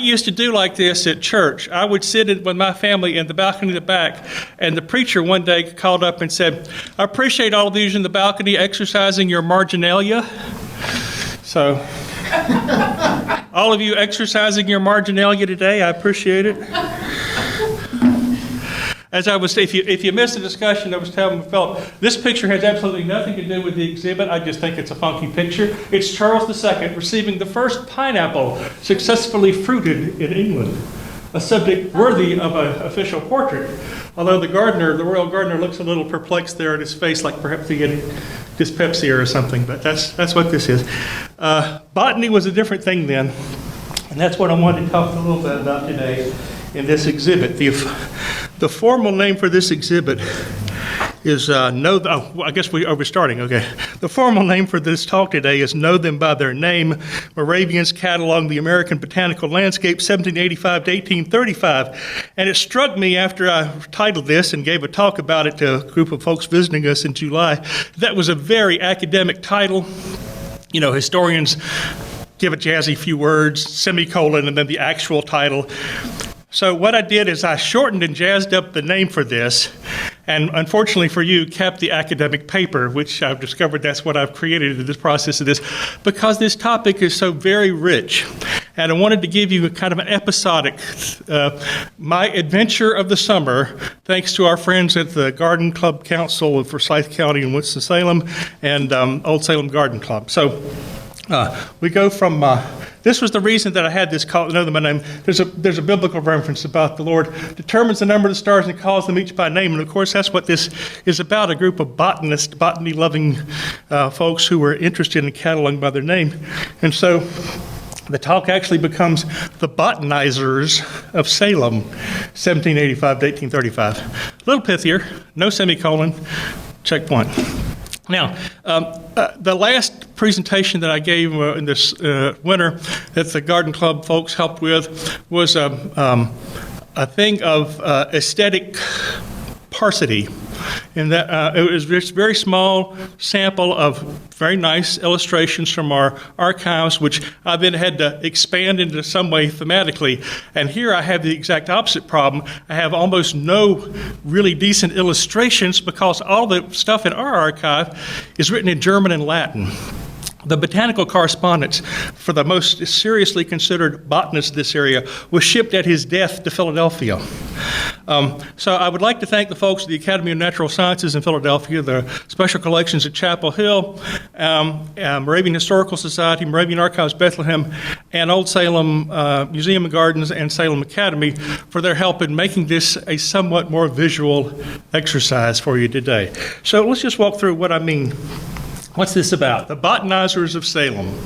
used to do like this at church. I would sit with my family in the balcony in the back, and the preacher one day called up and said, "I appreciate all of you in the balcony exercising your marginalia." So, all of you exercising your marginalia today, I appreciate it. As I was, if you missed the discussion, I was telling Philip, this picture has absolutely nothing to do with the exhibit. I just think it's a funky picture. It's Charles II receiving the first pineapple successfully fruited in England, a subject worthy of an official portrait. Although the royal gardener, looks a little perplexed there at his face, like perhaps he had dyspepsia or something. But that's what this is. Botany was a different thing then, and that's what I wanted to talk a little bit about today in this exhibit. The formal name for this exhibit is I guess we're starting. Okay. The formal name for this talk today is Know Them by Their Name: Moravians Catalog the American Botanical Landscape, 1785 to 1835. And it struck me after I titled this and gave a talk about it to a group of folks visiting us in July, that was a very academic title. You know, historians give a jazzy few words, semicolon, and then the actual title. So what I did is I shortened and jazzed up the name for this, and unfortunately for you, kept the academic paper, which I've discovered that's what I've created in this process of this, because this topic is so very rich. And I wanted to give you a kind of an episodic, my adventure of the summer, thanks to our friends at the Garden Club Council of Forsyth County in Winston-Salem and Old Salem Garden Club. So we go from, this was the reason that I had this call, Know Them by Name. There's a biblical reference about the Lord determines the number of the stars and calls them each by name. And of course, that's what this is about, a group of botanists, botany-loving folks who were interested in cataloging by their name. And so the talk actually becomes The Botanizers of Salem, 1785 to 1835. A little pithier, no semicolon, checkpoint. Now, the last presentation that I gave in this winter that the Garden Club folks helped with was a thing of aesthetic sparsity, in that it was just a very small sample of very nice illustrations from our archives, which I then had to expand into some way thematically. And here I have the exact opposite problem. I have almost no really decent illustrations because all the stuff in our archive is written in German and Latin. The botanical correspondence for the most seriously considered botanist of this area was shipped at his death to Philadelphia. So I would like to thank the folks at the Academy of Natural Sciences in Philadelphia, the Special Collections at Chapel Hill, Moravian Historical Society, Moravian Archives Bethlehem, and Old Salem Museum and Gardens and Salem Academy for their help in making this a somewhat more visual exercise for you today. So let's just walk through what I mean. What's this about? The Botanizers of Salem.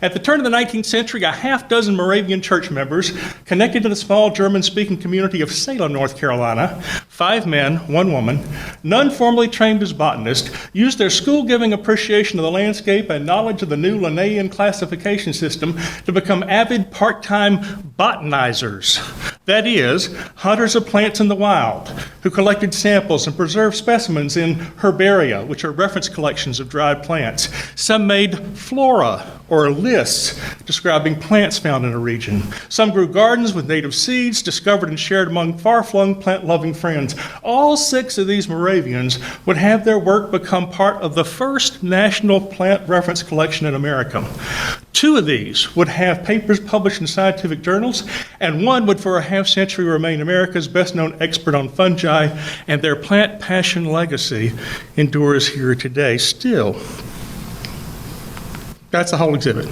At the turn of the 19th century, a half dozen Moravian church members connected to the small German-speaking community of Salem, North Carolina, 5 men, 1 woman, none formally trained as botanists, used their school-giving appreciation of the landscape and knowledge of the new Linnaean classification system to become avid part-time botanizers. That is, hunters of plants in the wild, who collected samples and preserved specimens in herbaria, which are reference collections of dried plants. Some made flora, or lists describing plants found in a region. Some grew gardens with native seeds discovered and shared among far-flung plant-loving friends. All 6 of these Moravians would have their work become part of the first national plant reference collection in America. 2 of these would have papers published in scientific journals, and 1 would for a half-century remain America's best-known expert on fungi, and their plant passion legacy endures here today still. That's the whole exhibit.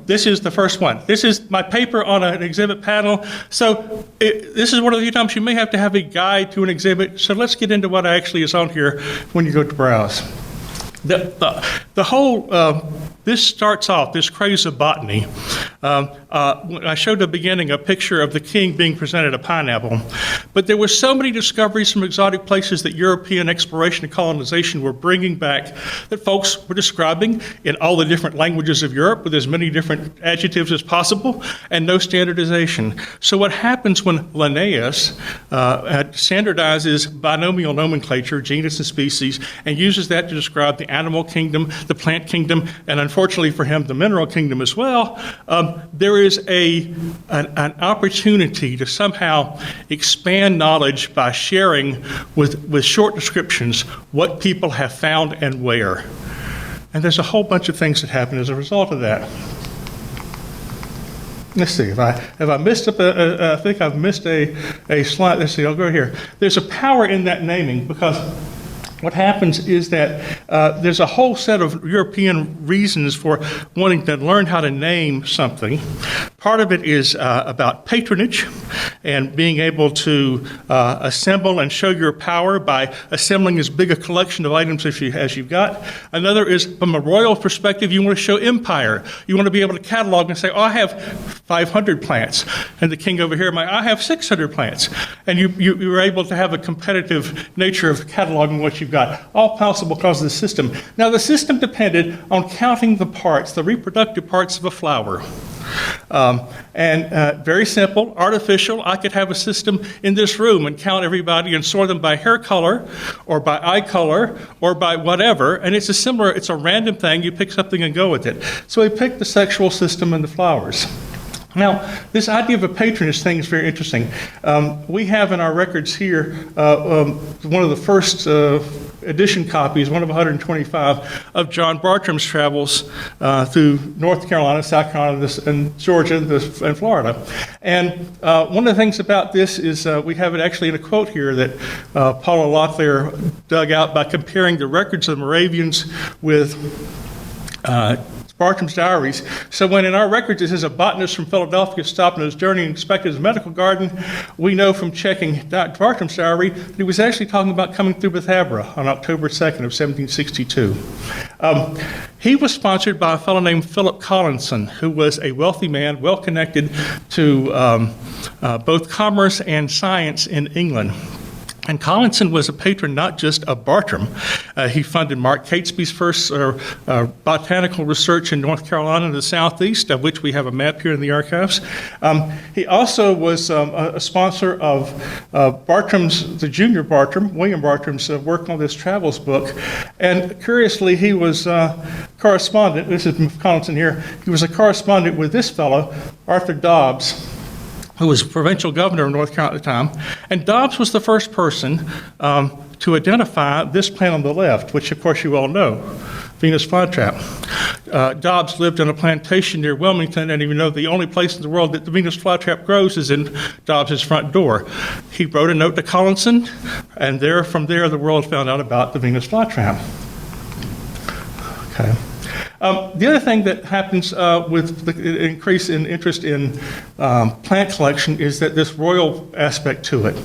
This is the first one. This is my paper on an exhibit panel. So this is one of the few times you may have to have a guide to an exhibit. So let's get into what actually is on here when you go to browse. The whole, this starts off, this craze of botany. I showed at the beginning a picture of the king being presented a pineapple, but there were so many discoveries from exotic places that European exploration and colonization were bringing back that folks were describing in all the different languages of Europe with as many different adjectives as possible and no standardization. So what happens when Linnaeus standardizes binomial nomenclature, genus and species, and uses that to describe the animal kingdom, the plant kingdom, and unfortunately for him, the mineral kingdom as well, there there is an opportunity to somehow expand knowledge by sharing with short descriptions what people have found and where. And there's a whole bunch of things that happen as a result of that. Let's see, have I missed I think I've missed a slide. Let's see, I'll go here. There's a power in that naming, because what happens is that there's a whole set of European reasons for wanting to learn how to name something. Part of it is about patronage and being able to assemble and show your power by assembling as big a collection of items as you've got. Another is, from a royal perspective, you want to show empire. You want to be able to catalog and say, oh, I have 500 plants. And the king over here might, I have 600 plants. And you're able to have a competitive nature of cataloging what you've got. All possible because of the system. Now, the system depended on counting the parts, the reproductive parts of a flower. Very simple, artificial. I could have a system in this room and count everybody and sort them by hair color or by eye color or by whatever. And it's a random thing. You pick something and go with it. So we picked the sexual system and the flowers. Now, this idea of a patronage thing is very interesting. We have in our records here one of the first edition copies, one of 125, of John Bartram's travels through North Carolina, South Carolina, and Georgia, and Florida. And one of the things about this is we have it actually in a quote here that Paula Locklear dug out by comparing the records of the Moravians with Bartram's diaries. So when in our records it says a botanist from Philadelphia stopped on his journey and inspected his medical garden, we know from checking Bartram's diary that he was actually talking about coming through Bethabara on October 2nd of 1762. He was sponsored by a fellow named Philip Collinson, who was a wealthy man, well connected to both commerce and science in England. And Collinson was a patron not just of Bartram. He funded Mark Catesby's first botanical research in North Carolina and the southeast, of which we have a map here in the archives. He also was a sponsor of the junior Bartram, William Bartram's work on this travels book. And curiously, he was correspondent, this is Collinson here, he was a correspondent with this fellow, Arthur Dobbs, who was provincial governor of North Carolina at the time. And Dobbs was the first person to identify this plant on the left, which of course you all know, Venus flytrap. Dobbs lived on a plantation near Wilmington, and even though the only place in the world that the Venus flytrap grows is in Dobbs's front door. He wrote a note to Collinson, and from there the world found out about the Venus flytrap. Okay. The other thing that happens with the increase in interest in plant collection is that this royal aspect to it.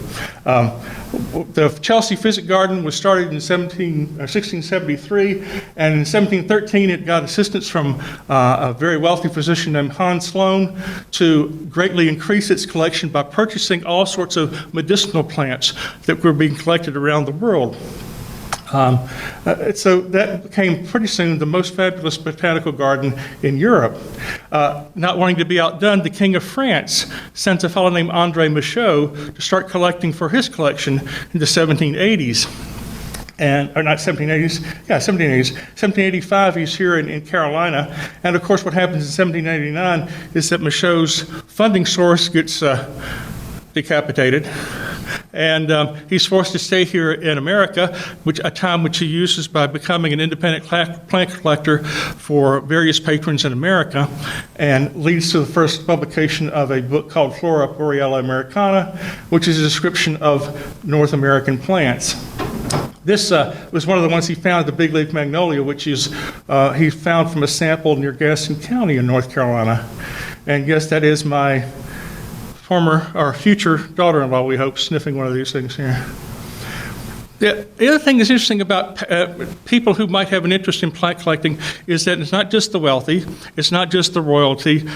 The Chelsea Physic Garden was started in 1673, and in 1713 it got assistance from a very wealthy physician named Hans Sloane to greatly increase its collection by purchasing all sorts of medicinal plants that were being collected around the world. So that became pretty soon the most fabulous botanical garden in Europe. Not wanting to be outdone, the King of France sent a fellow named André Michaud to start collecting for his collection in the 1780s. Or not 1780s, yeah, 1780s. 1785, he's here in Carolina. And of course, what happens in 1789 is that Michaud's funding source gets decapitated. And he's forced to stay here in America, a time which he uses by becoming an independent plant collector for various patrons in America, and leads to the first publication of a book called Flora Borealis Americana, which is a description of North American plants. This was one of the ones he found, the big leaf magnolia, which is he found from a sample near Gaston County in North Carolina. And yes, that is my former or future daughter-in-law, we hope, sniffing one of these things here. The other thing that's interesting about people who might have an interest in plant collecting is that it's not just the wealthy, it's not just the royalty.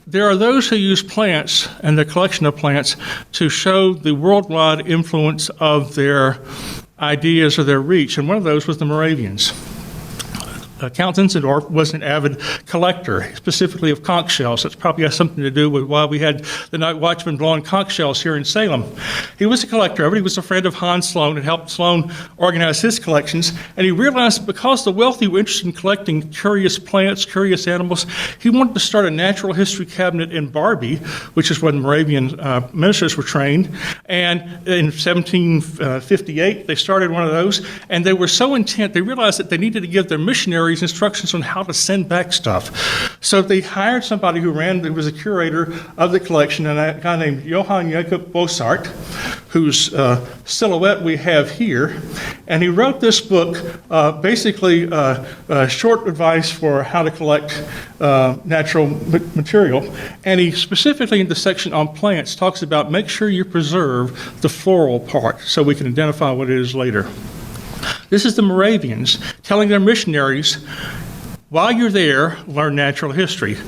There are those who use plants and the collection of plants to show the worldwide influence of their ideas or their reach, and one of those was the Moravians. Count Zinzendorf was an avid collector, specifically of conch shells. That's probably has something to do with why we had the night watchman blowing conch shells here in Salem. He was a collector of it. He was a friend of Hans Sloane and helped Sloane organize his collections. And he realized because the wealthy were interested in collecting curious plants, curious animals, he wanted to start a natural history cabinet in Barbie, which is where the Moravian ministers were trained. And in 1758, they started one of those. And they were so intent, they realized that they needed to give their missionaries instructions on how to send back stuff. So they hired somebody who was a curator of the collection, and a guy named Johann Jakob Bossart, whose silhouette we have here. And he wrote this book, basically short advice for how to collect natural material. And he specifically in the section on plants talks about make sure you preserve the floral part so we can identify what it is later. This is the Moravians telling their missionaries, while you're there, learn natural history.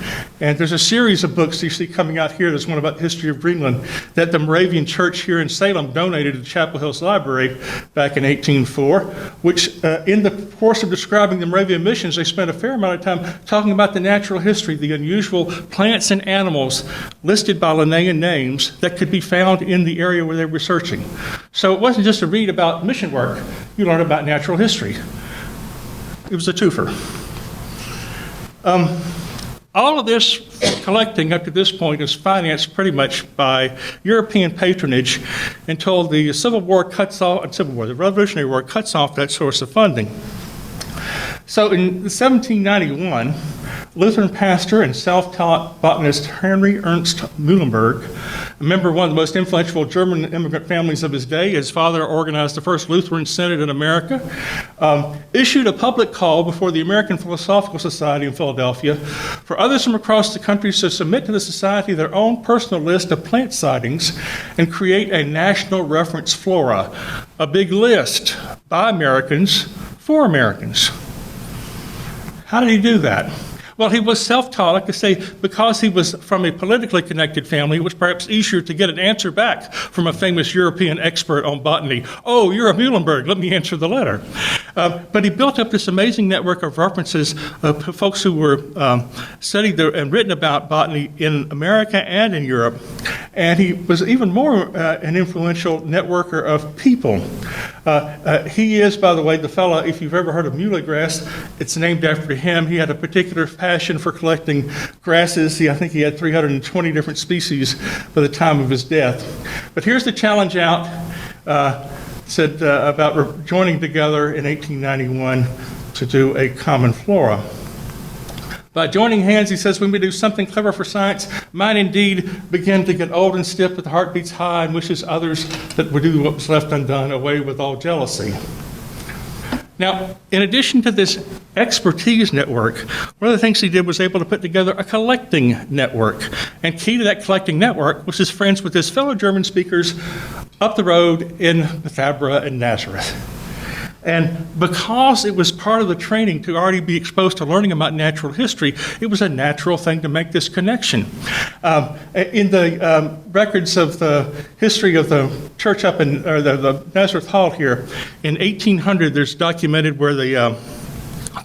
And there's a series of books you see coming out here. There's one about the history of Greenland that the Moravian Church here in Salem donated to the Chapel Hills Library back in 1804, which in the course of describing the Moravian missions, they spent a fair amount of time talking about the natural history, the unusual plants and animals listed by Linnaean names that could be found in the area where they were researching. So it wasn't just a read about mission work, you learned about natural history. It was a twofer. All of this collecting up to this point is financed pretty much by European patronage until the the Revolutionary War cuts off that source of funding. So in 1791, Lutheran pastor and self-taught botanist Henry Ernst Muhlenberg, a member of one of the most influential German immigrant families of his day, his father organized the first Lutheran Synod in America, issued a public call before the American Philosophical Society in Philadelphia for others from across the country to submit to the society their own personal list of plant sightings and create a national reference flora, a big list by Americans for Americans. How did he do that? Well, he was self-taught. Like I say, because he was from a politically connected family, it was perhaps easier to get an answer back from a famous European expert on botany. Oh, you're a Muhlenberg, let me answer the letter. But he built up this amazing network of references of folks who were studied and written about botany in America and in Europe. And he was even more an influential networker of people. He is, by the way, the fellow, if you've ever heard of muley grass, it's named after him. He had a particular passion for collecting grasses. I think he had 320 different species by the time of his death. But here's the challenge out, said about joining together in 1891 to do a common flora. By joining hands, he says, when we do something clever for science, mine indeed begin to get old and stiff with the heart beats high and wishes others that would do what was left undone, away with all jealousy. Now, in addition to this expertise network, one of the things he did was able to put together a collecting network. And key to that collecting network was his friends with his fellow German speakers up the road in Bethabara and Nazareth. And because it was part of the training to already be exposed to learning about natural history, it was a natural thing to make this connection. In the records of the history of the church up in the Nazareth Hall here, in 1800, there's documented where the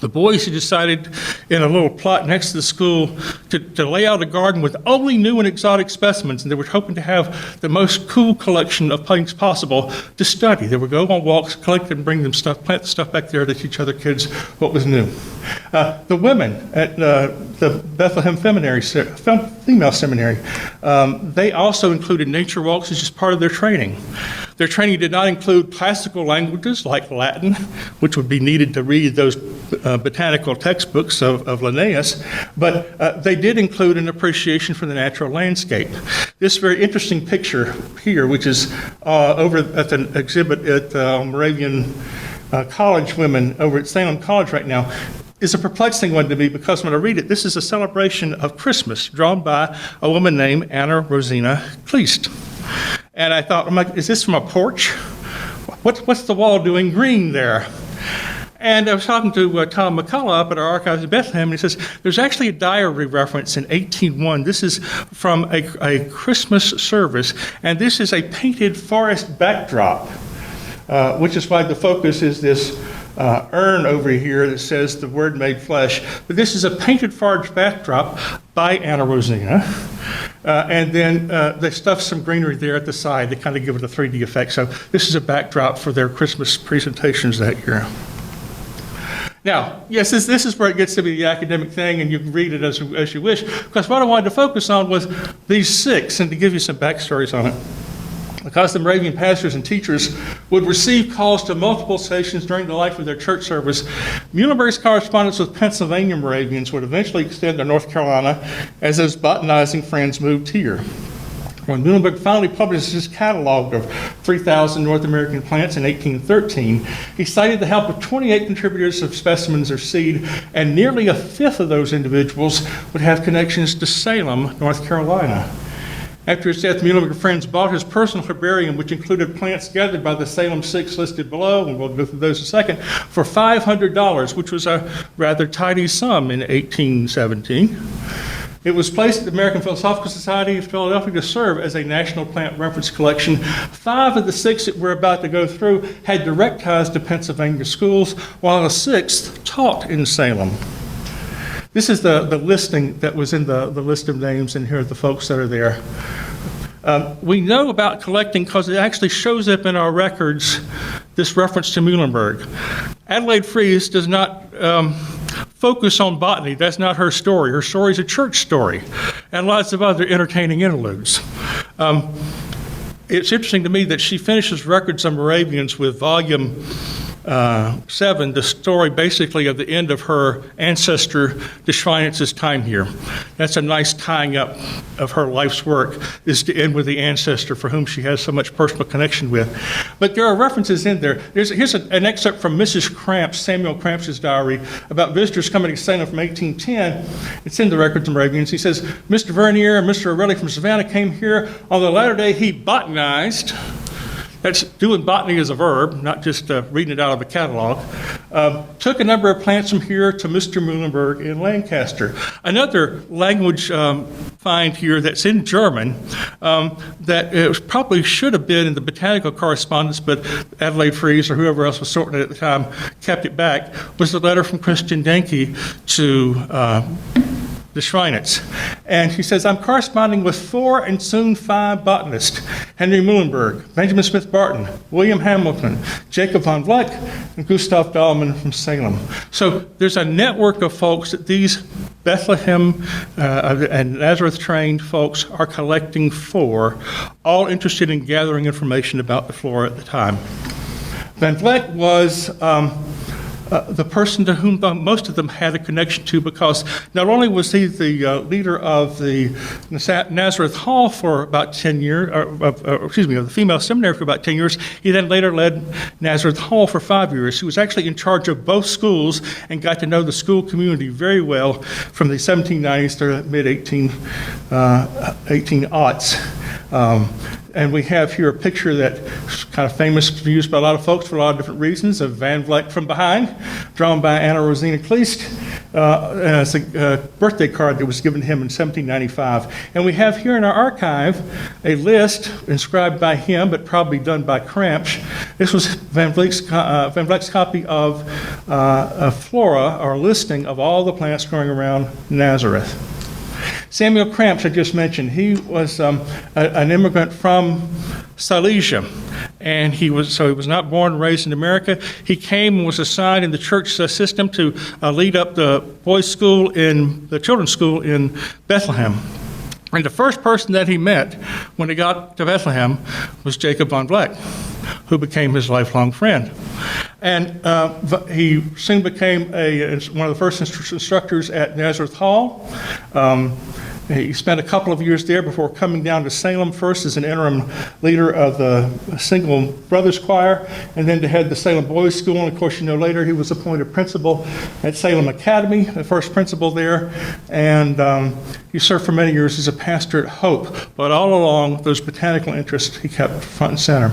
boys had decided in a little plot next to the school to lay out a garden with only new and exotic specimens, and they were hoping to have the most cool collection of plants possible to study. They would go on walks, collect and bring them stuff, plant stuff back there to teach other kids what was new. The women at the Bethlehem Female Seminary, they also included nature walks as just part of their training. Their training did not include classical languages like Latin, which would be needed to read those botanical textbooks of Linnaeus, but they did include an appreciation for the natural landscape. This very interesting picture here, which is over at the exhibit at Moravian College Women over at Salem College right now, is a perplexing one to me because when I read it, this is a celebration of Christmas drawn by a woman named Anna Rosina Kleist. And I thought, I'm like, is this from a porch? What's the wall doing green there? And I was talking to Tom McCullough up at our archives in Bethlehem, and he says, there's actually a diary reference in 1801. This is from a Christmas service, and this is a painted forest backdrop, which is why the focus is this urn over here that says the Word made flesh. But this is a painted forage backdrop by Anna Rosina. And then they stuffed some greenery there at the side to kind of give it a 3D effect. So this is a backdrop for their Christmas presentations that year. Now, yes, this is where it gets to be the academic thing, and you can read it as you wish, because what I wanted to focus on was these 6, and to give you some backstories on it. Because the Moravian pastors and teachers would receive calls to multiple stations during the life of their church service, Muhlenberg's correspondence with Pennsylvania Moravians would eventually extend to North Carolina as those botanizing friends moved here. When Muhlenberg finally published his catalog of 3,000 North American plants in 1813, he cited the help of 28 contributors of specimens or seed, and nearly a fifth of those individuals would have connections to Salem, North Carolina. After his death, Muhlenberg friends bought his personal herbarium, which included plants gathered by the Salem 6 listed below, and we'll go through those in a second, for $500, which was a rather tidy sum in 1817. It was placed at the American Philosophical Society of Philadelphia to serve as a national plant reference collection. 5 of the 6 that we're about to go through had direct ties to Pennsylvania schools, while a 6th taught in Salem. This is the listing that was in the list of names, and here are the folks that are there. We know about collecting because it actually shows up in our records, this reference to Muhlenberg. Adelaide Fries does not focus on botany. That's not her story. Her story is a church story, and lots of other entertaining interludes. It's interesting to me that she finishes Records on Moravians with volume 7, the story basically of the end of her ancestor, de Schweinitz's time here. That's a nice tying up of her life's work, is to end with the ancestor for whom she has so much personal connection with. But there are references in there. Here's an excerpt from Mrs. Cramps, Samuel Cramps' diary, about visitors coming to Salem from 1810. It's in the Records of Moravians. He says, Mr. Vernier and Mr. O'Reilly from Savannah came here. On the latter day, he botanized. That's doing botany as a verb, not just reading it out of a catalog. Took a number of plants from here to Mr. Muhlenberg in Lancaster. Another language find here that's in German that it probably should have been in the botanical correspondence, but Adelaide Fries or whoever else was sorting it at the time kept it back, was the letter from Christian Denke to the Schweinitz. And he says, I'm corresponding with 4 and soon 5 botanists, Henry Muhlenberg, Benjamin Smith Barton, William Hamilton, Jacob von Vleck, and Gustav Dahlman from Salem. So there's a network of folks that these Bethlehem and Nazareth trained folks are collecting for, all interested in gathering information about the flora at the time. Van Vleck was the person to whom most of them had a connection to, because not only was he the leader of the Nazareth Hall for about 10 years, of the female seminary for about 10 years, he then later led Nazareth Hall for 5 years. He was actually in charge of both schools and got to know the school community very well from the 1790s to mid-1800s. And we have here a picture that's kind of famous, used by a lot of folks for a lot of different reasons, of Van Vleck from behind, drawn by Anna Rosina Kleist. It's a birthday card that was given to him in 1795. And we have here in our archive a list inscribed by him, but probably done by Cramps. This was Van Vleck's copy of a flora, or a listing of all the plants growing around Nazareth. Samuel Cramps, I just mentioned, he was an immigrant from Silesia, and he was not born and raised in America. He came and was assigned in the church system to lead up the boys' school the children's school in Bethlehem. And the first person that he met when he got to Bethlehem was Jacob von Vleck, who became his lifelong friend. And he soon became one of the first instructors at Nazareth Hall. He spent a couple of years there before coming down to Salem, first as an interim leader of the Single Brothers Choir, and then to head the Salem Boys School. And of course, later he was appointed principal at Salem Academy, the first principal there. And he served for many years as a pastor at Hope. But all along, those botanical interests he kept front and center.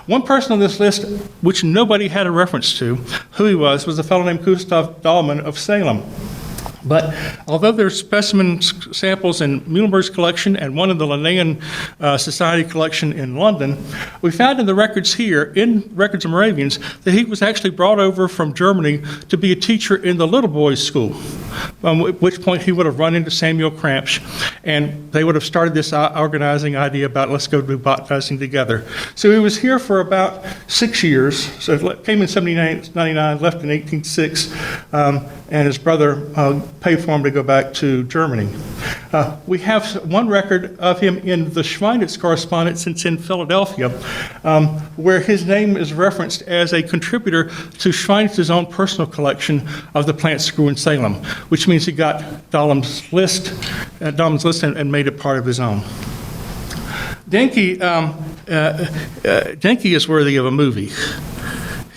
One person on this list, which nobody had a reference to, who he was a fellow named Gustav Dahlman of Salem. But although there's specimen samples in Muhlenberg's collection and one in the Linnaean Society collection in London, we found in the records here, in Records of Moravians, that he was actually brought over from Germany to be a teacher in the little boys' school, at which point he would have run into Samuel Cramps, and they would have started this organizing idea about let's go do botanizing together. So he was here for about 6 years, so came in 1799, left in 1806, and his brother paid for him to go back to Germany. We have one record of him in the Schweinitz correspondence. It's in Philadelphia, where his name is referenced as a contributor to Schweinitz's own personal collection of the plants that grew in Salem, which means he got Dahlman's list and made it part of his own. Denke is worthy of a movie.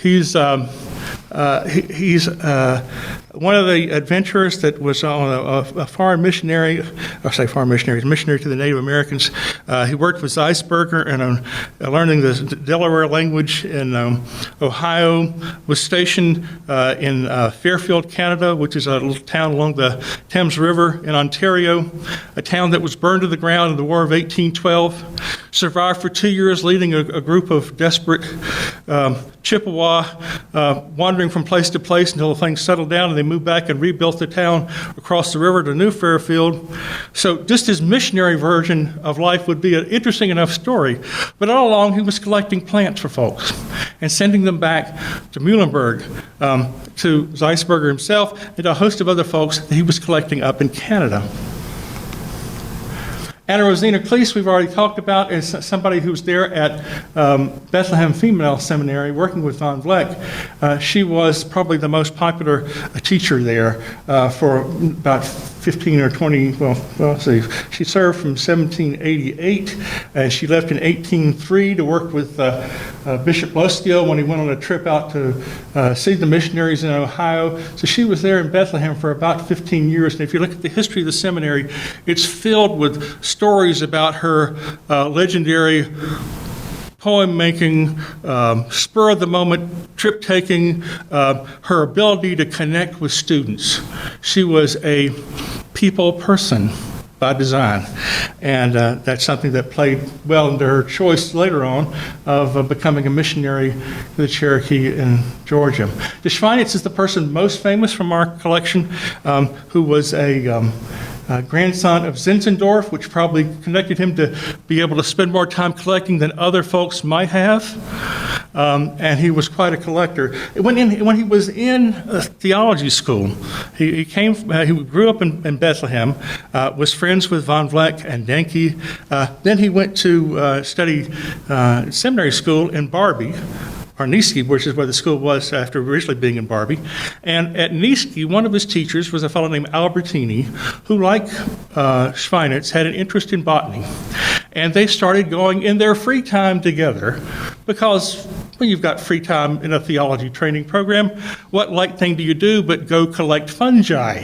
He's one of the adventurers that was on a foreign missionary, missionary to the Native Americans. He worked with Zeisberger and learning the Delaware language in Ohio, was stationed in Fairfield, Canada, which is a little town along the Thames River in Ontario, a town that was burned to the ground in the War of 1812, survived for 2 years leading a group of desperate Chippewa, wandering from place to place until things settled down and they moved back and rebuilt the town across the river to New Fairfield. So just his missionary version of life would be an interesting enough story. But all along he was collecting plants for folks and sending them back to Muhlenberg, to Zeisberger himself, and a host of other folks that he was collecting up in Canada. Anna Rosina Cleese, we've already talked about, is somebody who was there at Bethlehem Female Seminary working with von Vleck. She was probably the most popular teacher there for about 15 or 20, let's see. She served from 1788, and she left in 1803 to work with Bishop Lustio when he went on a trip out to see the missionaries in Ohio. So she was there in Bethlehem for about 15 years. And if you look at the history of the seminary, it's filled with stories about her legendary poem-making, spur-of-the-moment trip-taking, her ability to connect with students. She was a people person by design, and that's something that played well into her choice later on of becoming a missionary to the Cherokee in Georgia. De Schweinitz is the person most famous from our collection, who was a grandson of Zinzendorf, which probably connected him to be able to spend more time collecting than other folks might have. And he was quite a collector. When he was in theology school, he grew up in Bethlehem, was friends with von Vleck and Denke. Then he went to study seminary school in Barbie, or Niesky, which is where the school was after originally being in Barbie. And at Niesky, one of his teachers was a fellow named Albertini, who, like Schweinitz, had an interest in botany. And they started going in their free time together because when you've got free time in a theology training program, what light thing do you do but go collect fungi?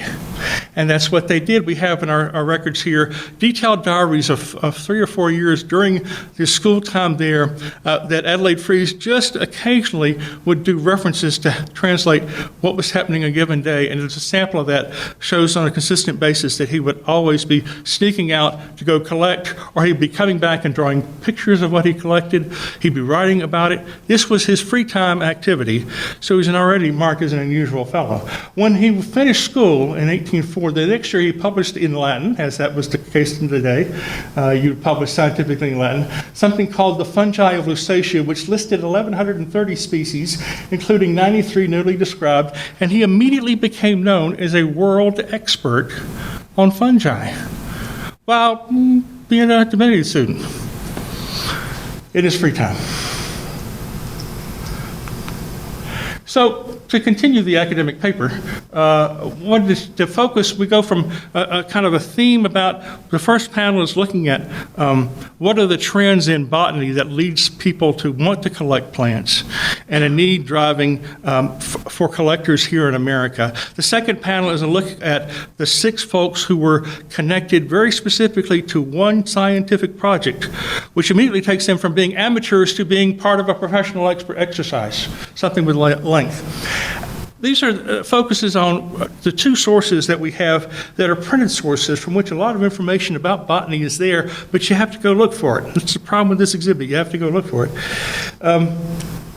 And that's what they did. We have in our records here detailed diaries of 3 or 4 years during the school time there that Adelaide Fries just occasionally would do references to translate what was happening a given day. And there's a sample of that shows on a consistent basis that he would always be sneaking out to go collect, or he'd be coming back and drawing pictures of what he collected. He'd be writing about it. This was his free time activity, so he's already marked as an unusual fellow. When he finished school in 1804, the next year he published in Latin, as that was the case in the day. You published scientifically in Latin, something called the Fungi of Lusatia, which listed 1,130 species, including 93 newly described, and he immediately became known as a world expert on fungi while being a divinity student in his free time. So, to continue the academic paper, wanted to focus, we go from a kind of a theme about, the first panel is looking at what are the trends in botany that leads people to want to collect plants and a need driving for collectors here in America. The second panel is a look at the 6 folks who were connected very specifically to one scientific project, which immediately takes them from being amateurs to being part of a professional exercise, something with length. these are focuses on the two sources that we have that are printed sources from which a lot of information about botany is there, but you have to go look for it. That's the problem with this exhibit. You have to go look for it.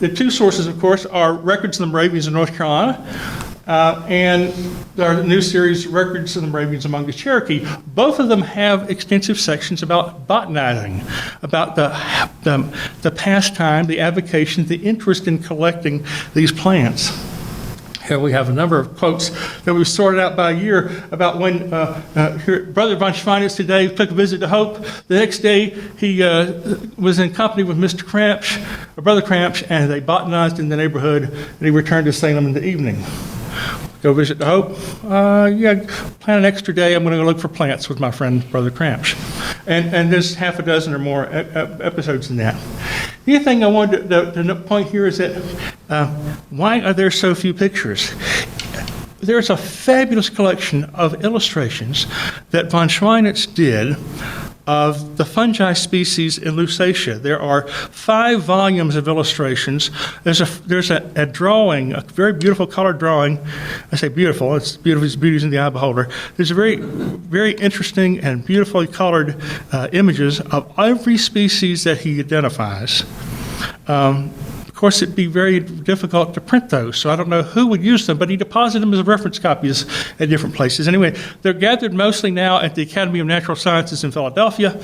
The two sources, of course, are Records of the Moravians in North Carolina, and our new series, Records of the Moravians Among the Cherokee. Both of them have extensive sections about botanizing, about the pastime, the avocation, the interest in collecting these plants. Here we have a number of quotes that we've sorted out by year about when Brother von Schweinitz today took a visit to Hope. The next day, he was in company with Mr. Cramps, or Brother Cramps, and they botanized in the neighborhood, and he returned to Salem in the evening. Go visit the Hope. Plan an extra day. I'm going to go look for plants with my friend, Brother Cramps. And there's half a dozen or more episodes in that. The other thing I wanted to point here is that why are there so few pictures? There's a fabulous collection of illustrations that von Schweinitz did of the fungi species in Lusatia. There are 5 volumes of illustrations. There's a drawing, a very beautiful colored drawing. I say beautiful, it's beautiful, it's beauty's in the eye beholder. There's a very, very interesting and beautifully colored images of every species that he identifies. Of course, it'd be very difficult to print those, so I don't know who would use them, but he deposited them as reference copies at different places. Anyway, they're gathered mostly now at the Academy of Natural Sciences in Philadelphia.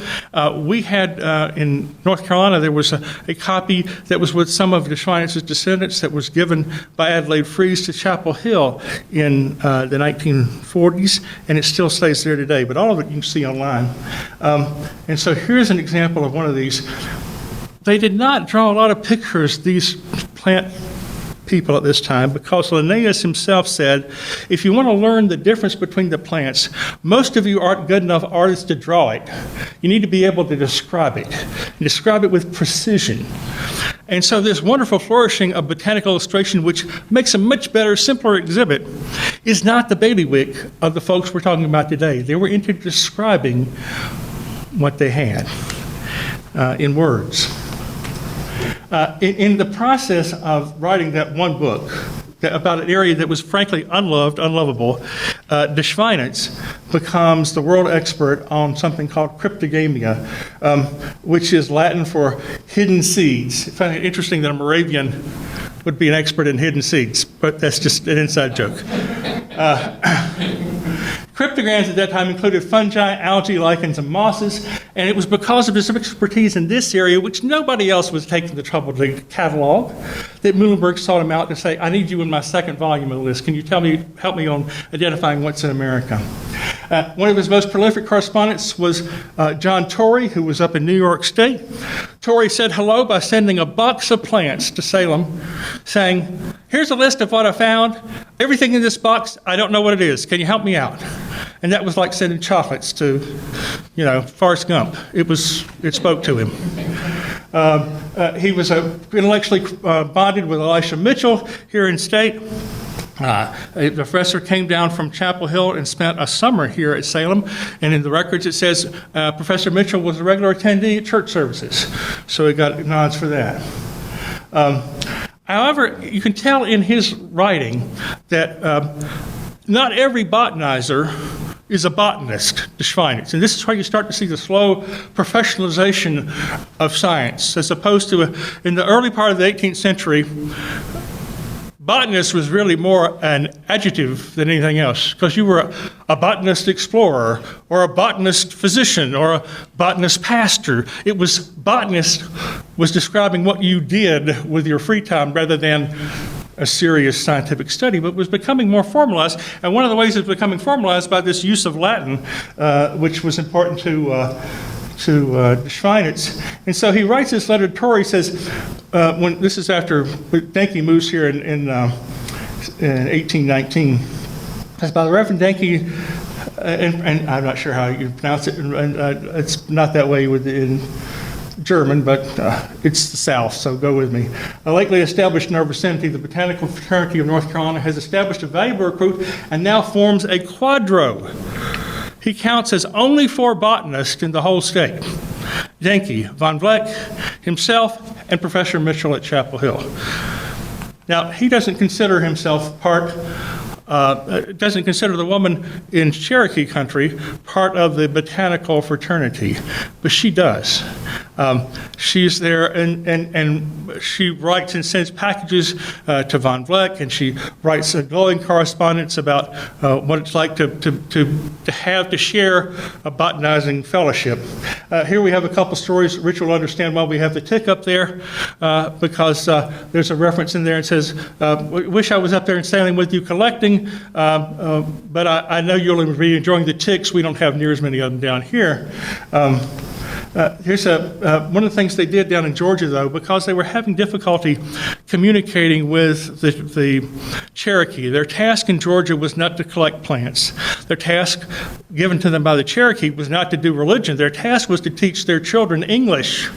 We had, in North Carolina, there was a copy that was with some of the Schweinitz's descendants that was given by Adelaide Fries to Chapel Hill in the 1940s, and it still stays there today, but all of it you can see online. And so here's an example of one of these. They did not draw a lot of pictures, these plant people at this time, because Linnaeus himself said, if you want to learn the difference between the plants, most of you aren't good enough artists to draw it. You need to be able to describe it, and describe it with precision. And so this wonderful flourishing of botanical illustration, which makes a much better, simpler exhibit, is not the bailiwick of the folks we're talking about today. They were into describing what they had in words. In the process of writing that one book about an area that was frankly unlovable, de Schweinitz becomes the world expert on something called cryptogamia, which is Latin for hidden seeds. I find it interesting that a Moravian would be an expert in hidden seeds, but that's just an inside joke. Cryptograms at that time included fungi, algae, lichens, and mosses, and it was because of his expertise in this area, which nobody else was taking the trouble to catalog, that Muhlenberg sought him out to say, I need you in my second volume of the list. Can you help me on identifying what's in America? One of his most prolific correspondents was John Torrey, who was up in New York State. Torrey said hello by sending a box of plants to Salem, saying, here's a list of what I found. Everything in this box, I don't know what it is. Can you help me out? And that was like sending chocolates to, Forrest Gump. It spoke to him. He was intellectually bonded with Elisha Mitchell here in state. A professor came down from Chapel Hill and spent a summer here at Salem, and in the records it says Professor Mitchell was a regular attendee at church services, so he got nods for that. However, you can tell in his writing that not every botanizer is a botanist, de Schweinitz, and this is where you start to see the slow professionalization of science, as opposed to in the early part of the 18th century, botanist was really more an adjective than anything else, because you were a botanist explorer, or a botanist physician, or a botanist pastor. It was botanist was describing what you did with your free time rather than a serious scientific study, but was becoming more formalized. And one of the ways it's becoming formalized by this use of Latin, which was important to Schweinitz. And so he writes this letter to Torrey, says, when this is after Denke moves here in 1819, says, by the Reverend Denke, and I'm not sure how you pronounce it, and it's not that way in German, but it's the South, so go with me. Lately established in our vicinity, the Botanical Fraternity of North Carolina has established a valuable recruit and now forms a quadro. He counts as only 4 botanists in the whole state: Denke, von Vleck, himself, and Professor Mitchell at Chapel Hill. Now, he doesn't consider himself doesn't consider the woman in Cherokee country part of the botanical fraternity, but she does. She's there, and she writes and sends packages to Von Vleck, and she writes a glowing correspondence about what it's like to share a botanizing fellowship. Here we have a couple stories. Rich will understand why we have the tick up there, because there's a reference in there. It says, "Wish I was up there in Salem with you collecting, but I know you'll be enjoying the ticks. We don't have near as many of them down here." Here's one of the things they did down in Georgia, though, because they were having difficulty communicating with the Cherokee. Their task in Georgia was not to collect plants. Their task given to them by the Cherokee was not to do religion. Their task was to teach their children English.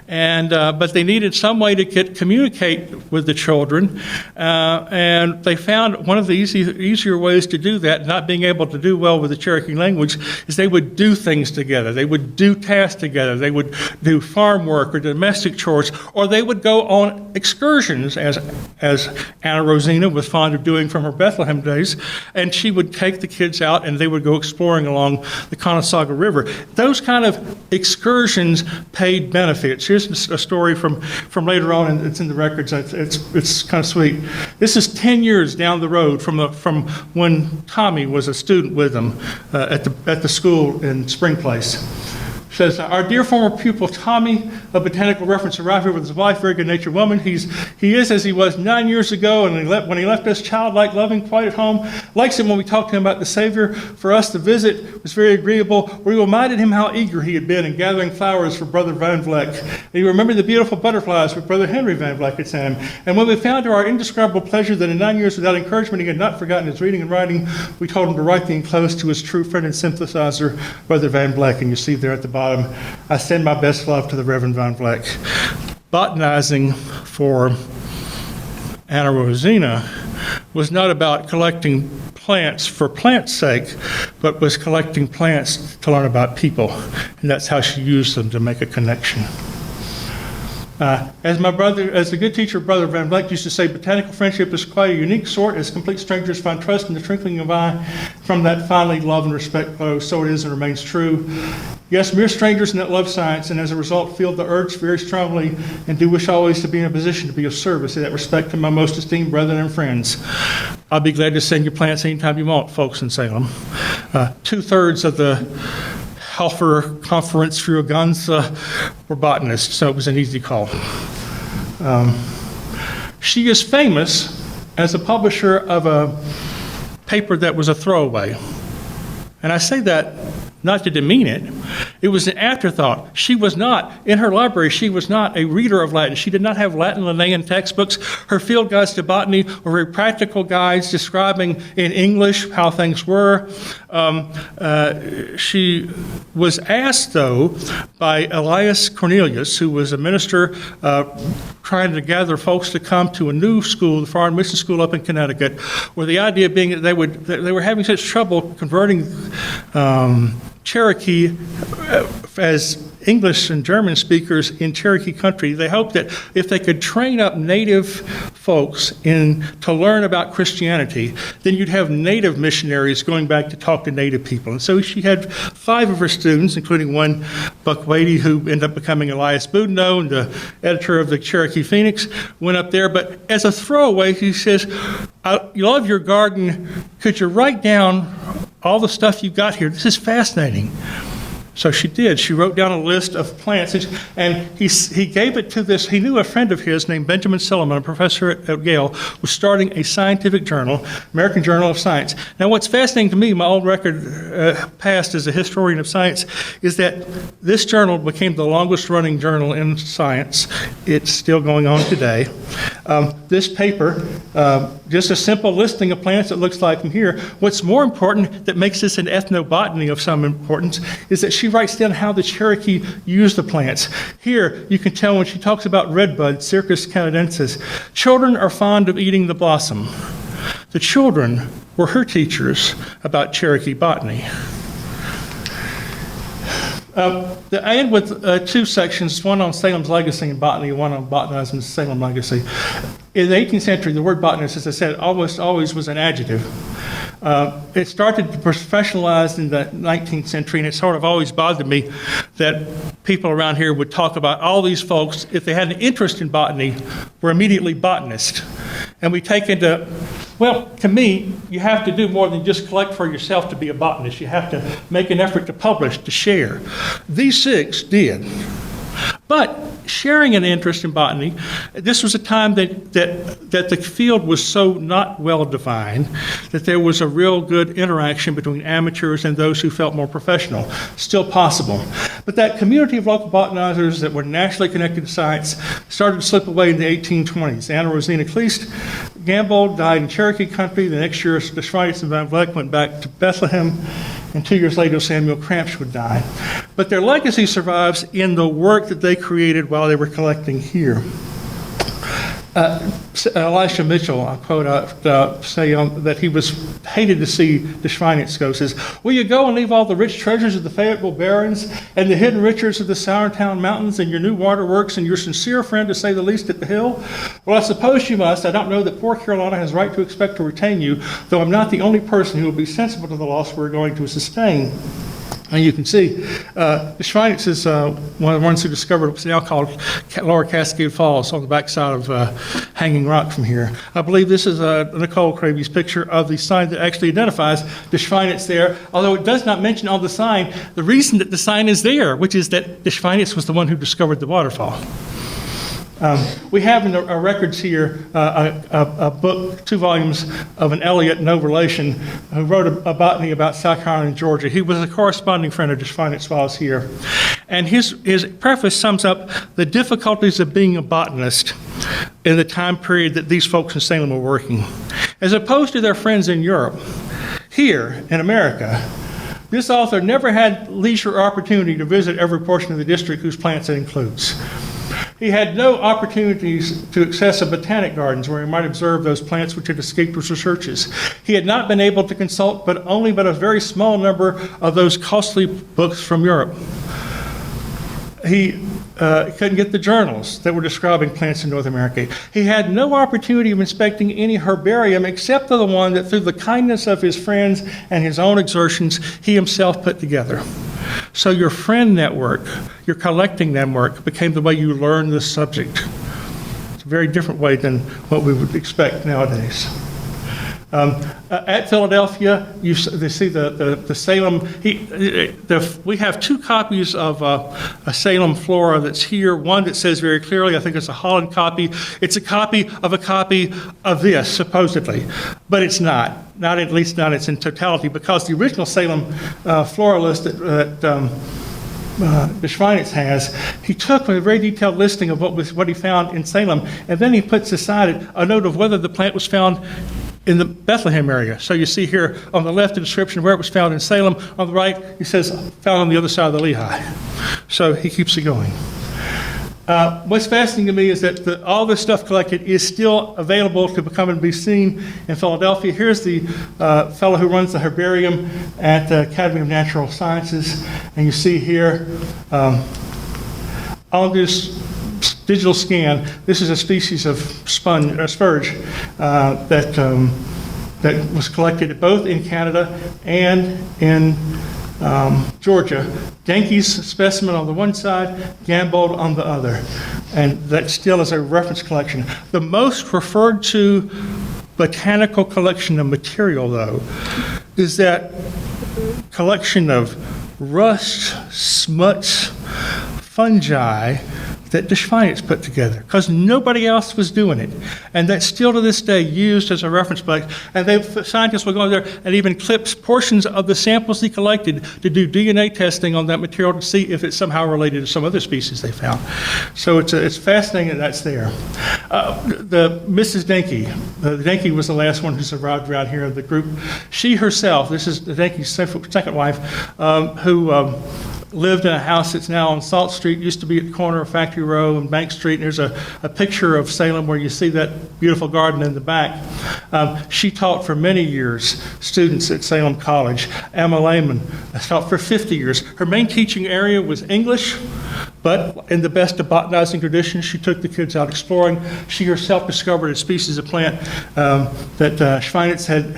But they needed some way to communicate with the children, and they found one of the easier ways to do that, not being able to do well with the Cherokee language, is they would do things together. They would do tasks together. They would do farm work or domestic chores, or they would go on excursions, as Anna Rosina was fond of doing from her Bethlehem days, and she would take the kids out and they would go exploring along the Conasauga River. Those kind of excursions paid benefits. Here's a story from later on, and it's in the records. It's kind of sweet. This is 10 years down the road from when Tommy was a student with them at the school in Spring Place. Says, "Our dear former pupil Tommy, a botanical reference, arrived here with his wife, very good-natured woman. He is as he was 9 years ago, and when he left us, childlike, loving, quite at home. Likes it when we talked to him about the Savior. For us, the visit was very agreeable. We reminded him how eager he had been in gathering flowers for Brother Van Vleck. He remembered the beautiful butterflies which Brother Henry Van Vleck had sent him. And when we found to our indescribable pleasure that in 9 years without encouragement he had not forgotten his reading and writing, we told him to write the enclosed to his true friend and sympathizer, Brother Van Vleck." And you see there at the bottom, "I send my best love to the Reverend Van Vleck." Botanizing for Anna Rosina was not about collecting plants for plants' sake, but was collecting plants to learn about people. And that's how she used them to make a connection. As the good teacher, Brother Van Vleck used to say, botanical friendship is quite a unique sort, as complete strangers find trust in the twinkling of eye. From that finally love and respect flow, so it is and remains true. Yes, mere strangers in that love science, and as a result feel the urge very strongly and do wish always to be in a position to be of service in that respect to my most esteemed brethren and friends. I'll be glad to send you plants anytime you want, folks in Salem. 2/3 of the Helfer Conference Fruganza were botanists, so it was an easy call. She is famous as a publisher of a paper that was a throwaway. And I say that not to demean it. It was an afterthought. She was not, in her library, she was not a reader of Latin. She did not have Latin Linnaean textbooks. Her field guides to botany were very practical guides describing in English how things were. She was asked, though, by Elias Cornelius, who was a minister trying to gather folks to come to a new school, the Foreign Mission School up in Connecticut, where the idea being that they were having such trouble converting Cherokee as English and German speakers in Cherokee country. They hoped that if they could train up native folks to learn about Christianity, then you'd have native missionaries going back to talk to native people. And so she had 5 of her students, including one, Buck Wadey, who ended up becoming Elias Boudinot, and the editor of the Cherokee Phoenix, went up there. But as a throwaway, he says, "I love your garden. Could you write down all the stuff you've got here? This is fascinating." So she did. She wrote down a list of plants, and he gave it to this. He knew a friend of his named Benjamin Silliman, a professor at Yale, was starting a scientific journal, American Journal of Science. Now, what's fascinating to me, my old record past as a historian of science, is that this journal became the longest-running journal in science. It's still going on today. This paper, just a simple listing of plants it looks like from here. What's more important, that makes this an ethnobotany of some importance, is that she writes down how the Cherokee used the plants. Here, you can tell when she talks about redbud, Circus canadensis, children are fond of eating the blossom. The children were her teachers about Cherokee botany. I end with two sections, one on Salem's legacy and botany, one on botanizing Salem legacy. In the 18th century, the word botanist, as I said, almost always was an adjective. It started to professionalize in the 19th century, and it sort of always bothered me that people around here would talk about all these folks, if they had an interest in botany, were immediately botanists. And we take into, well, to me, you have to do more than just collect for yourself to be a botanist. You have to make an effort to publish, to share. These six did. But sharing an interest in botany, this was a time that the field was so not well defined that there was a real good interaction between amateurs and those who felt more professional. Still possible. But that community of local botanizers that were nationally connected to science started to slip away in the 1820s. Anna Rosina Kleist Gambold died in Cherokee country. The next year, the Schweitz and Van Vleck went back to Bethlehem. And 2 years later, Samuel Cramps would die. But their legacy survives in the work that they created while they were collecting here. Elisha Mitchell, I quote, say that he was hated to see the Schweinitz go, says, "Will you go and leave all the rich treasures of the Fayetteville Barrens and the hidden riches of the Sourtown Mountains and your new waterworks and your sincere friend, to say the least, at the Hill? Well, I suppose you must. I don't know that poor Carolina has right to expect to retain you, though I'm not the only person who will be sensible to the loss we're going to sustain." And you can see, the Schweinitz is one of the ones who discovered what's now called Lower Cascade Falls on the backside of Hanging Rock from here. I believe this is Nicole Cravy's picture of the sign that actually identifies the Schweinitz there, although it does not mention on the sign the reason that the sign is there, which is that the Schweinitz was the one who discovered the waterfall. We have in our records here a book, 2 volumes of an Eliot, no relation, who wrote a botany about South Carolina and Georgia. He was a corresponding friend of Schweinitz while I was here. And his preface sums up the difficulties of being a botanist in the time period that these folks in Salem were working. As opposed to their friends in Europe, here in America, this author never had leisure or opportunity to visit every portion of the district whose plants it includes. He had no opportunities to access a botanic gardens where he might observe those plants which had escaped his researches. He had not been able to consult but a very small number of those costly books from Europe. He couldn't get the journals that were describing plants in North America. He had no opportunity of inspecting any herbarium except for the one that, through the kindness of his friends and his own exertions, he himself put together. So your friend network, your collecting network, became the way you learn this subject. It's a very different way than what we would expect nowadays. At Philadelphia, you see the Salem. We have 2 copies of a Salem flora that's here. One that says very clearly, I think it's a Holland copy. It's a copy of this, supposedly, but it's not. Not at least not its in totality, because the original Salem flora list that the Schweinitz has, he took a very detailed listing of what he found in Salem, and then he puts aside a note of whether the plant was found in the Bethlehem area. So you see here on the left the description where it was found in Salem. On the right, he says found on the other side of the Lehigh. So he keeps it going. What's fascinating to me is that all this stuff collected is still available to come and be seen in Philadelphia. Here's the fellow who runs the herbarium at the Academy of Natural Sciences. And you see here on this digital scan, this is a species of spurge that was collected both in Canada and in Georgia. Genke's specimen on the one side, Gambold on the other. And that still is a reference collection. The most referred to botanical collection of material, though, is that collection of rust, smuts, fungi that the Schweinitz put together, because nobody else was doing it. And that's still to this day used as a reference place. And scientists will go there and even clip portions of the samples he collected to do DNA testing on that material to see if it's somehow related to some other species they found. So it's fascinating that that's there. The Mrs. Denke, Denke was the last one who survived around here of the group. She herself, this is Denke's second wife, who lived in a house that's now on Salt Street, used to be at the corner of Factory Row and Bank Street. And there's a picture of Salem where you see that beautiful garden in the back. She taught for many years students at Salem College. Emma Lehman taught for 50 years. Her main teaching area was English, but in the best of botanizing tradition, she took the kids out exploring. She herself discovered a species of plant that Schweinitz had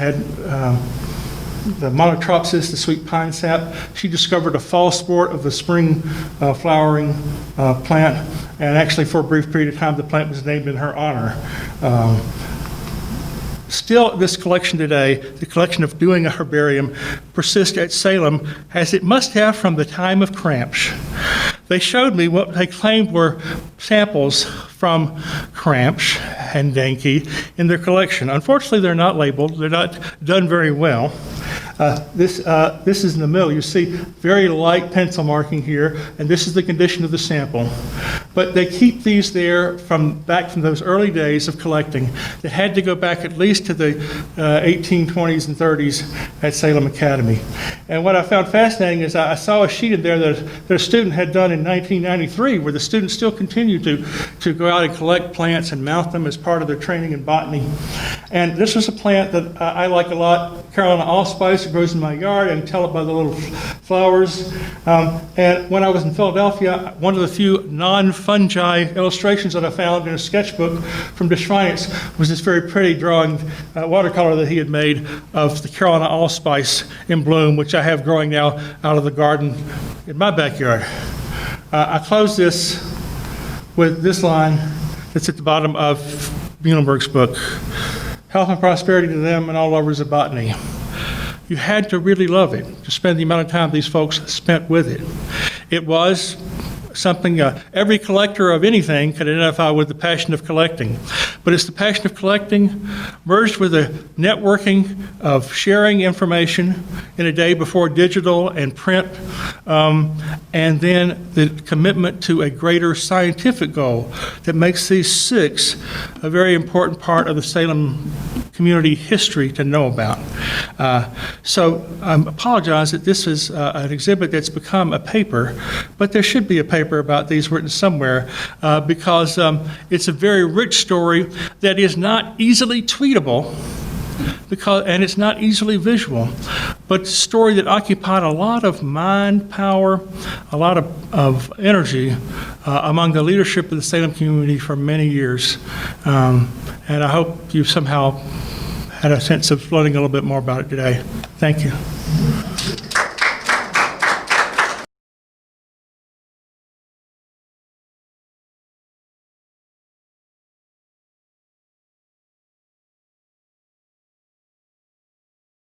the monotropsis, the sweet pine sap. She discovered a fall sport of the spring flowering plant, and actually for a brief period of time the plant was named in her honor. Still, this collection today, the collection of Doing a Herbarium, persists at Salem as it must have from the time of Cramps. They showed me what they claimed were samples from Cramps and Danke in their collection. Unfortunately, they're not labeled. They're not done very well. This is in the middle. You see very light pencil marking here, and this is the condition of the sample. But they keep these there back from those early days of collecting that had to go back at least to the 1820s and 30s at Salem Academy. And what I found fascinating is I saw a sheet in there that a student had done in 1993, where the students still continue to go out and collect plants and mount them as part of their training in botany. And this was a plant that I like a lot, Carolina Allspice. It grows in my yard. I can tell it by the little flowers. And when I was in Philadelphia, one of the few non-fungi illustrations that I found in a sketchbook from Schweinitz was this very pretty drawing, watercolor that he had made of the Carolina Allspice in bloom, which I have growing now out of the garden in my backyard. I close this with this line that's at the bottom of Muhlenberg's book. Health and prosperity to them and all lovers of botany. You had to really love it to spend the amount of time these folks spent with it. It was something every collector of anything could identify with, the passion of collecting. But it's the passion of collecting merged with the networking of sharing information in a day before digital and print, and then the commitment to a greater scientific goal that makes these six a very important part of the Salem community history to know about. So I apologize that this is an exhibit that's become a paper, but there should be a paper about these written somewhere, because it's a very rich story that is not easily tweetable, and it's not easily visual, but it's a story that occupied a lot of mind power, a lot of energy among the leadership of the Salem community for many years. And I hope you've somehow had a sense of learning a little bit more about it today. Thank you.